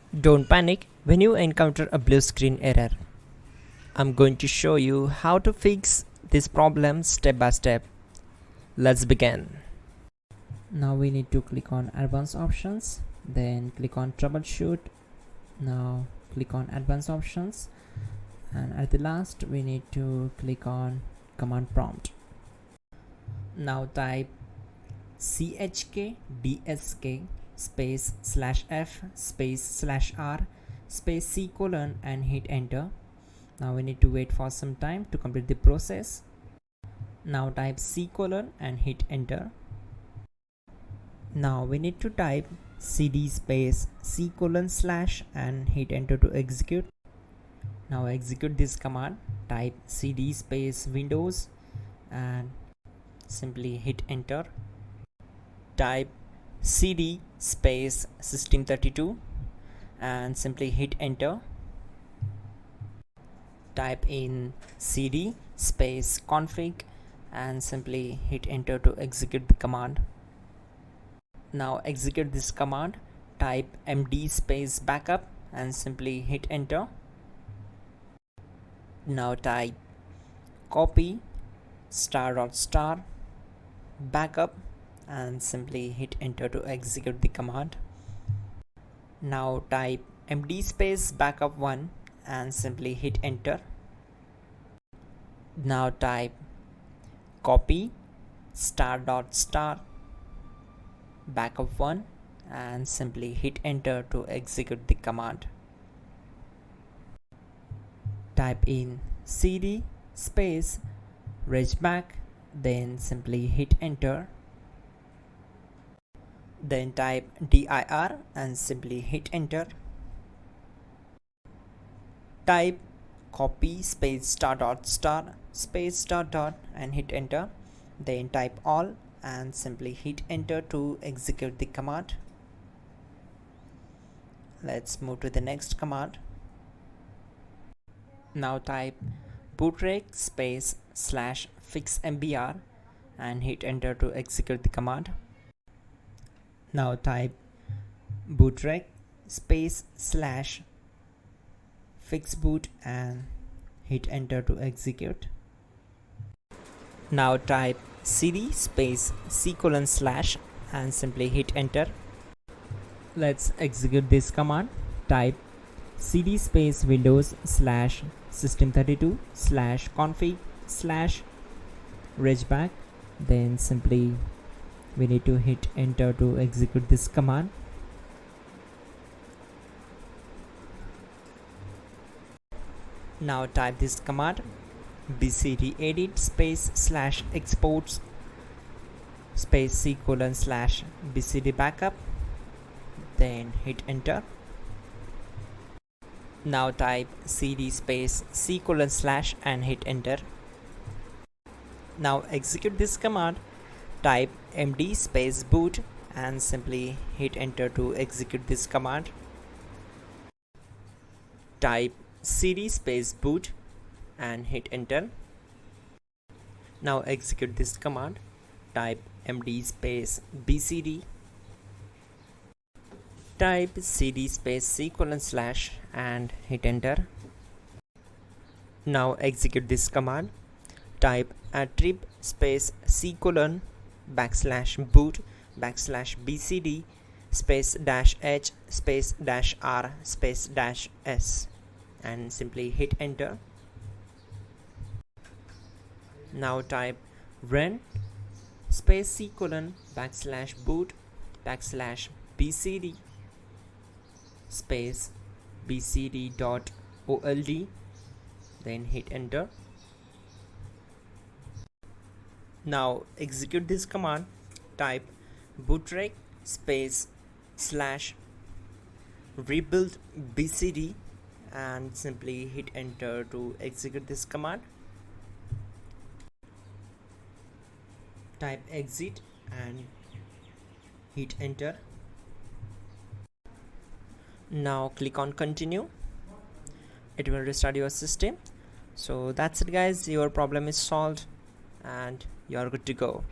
Don't panic when you encounter a blue screen error. I'm going to show you how to fix this problem step by step. Let's begin. Now we need to click on advanced options, then click on troubleshoot. Now click on advanced options, and at the last we need to click on command prompt. Now type chkdsk space /f space /r space c : and hit enter. Now we need to wait for some time to complete the process. Now type c : and hit enter. Now we need to type cd space c : / and hit enter to execute. Now execute this command. Type cd space windows and simply hit enter. Type cd space system32 and simply hit enter. Type in cd space config and simply hit enter to execute the command. Now execute this command. Type md space backup and simply hit enter. Now type copy *** backup and simply hit enter to execute the command. Now type md space backup1 and simply hit enter. Now type copy ** backup1 and simply hit enter to execute the command. Type in cd space regback, then simply hit enter. Then type dir and simply hit enter. Type copy space ** space .. and hit enter. Then type all and simply hit enter to execute the command. Let's move to the next command. Now type bootrec space /fixmbr and hit enter to execute the command. Now type bootrec space /fixboot and hit enter to execute. Now type cd space c : / and simply hit enter. Let's execute this command. Type cd space windows /system32 /config /regback, then simply we need to hit enter to execute this command. Now type this command bcd edit space /exports space c : / bcd backup, then hit enter. Now type cd space c : / and hit enter. Now execute this command. Type md space boot and simply hit enter to execute this command. Type cd space boot and hit enter. Now execute this command. Type md space bcd. Type cd space c : / and hit enter. Now execute this command. Type attrib space c : /boot /bcd space -h space -r space -s and simply hit enter. Now type run space c : /boot /bcd space bcd.old, then hit enter. Now execute this command. Type bootrec space /rebuild bcd and simply hit enter to execute this command. Type exit and hit enter. Now click on continue. It will restart your system. So that's it guys, your problem is solved and you are good to go.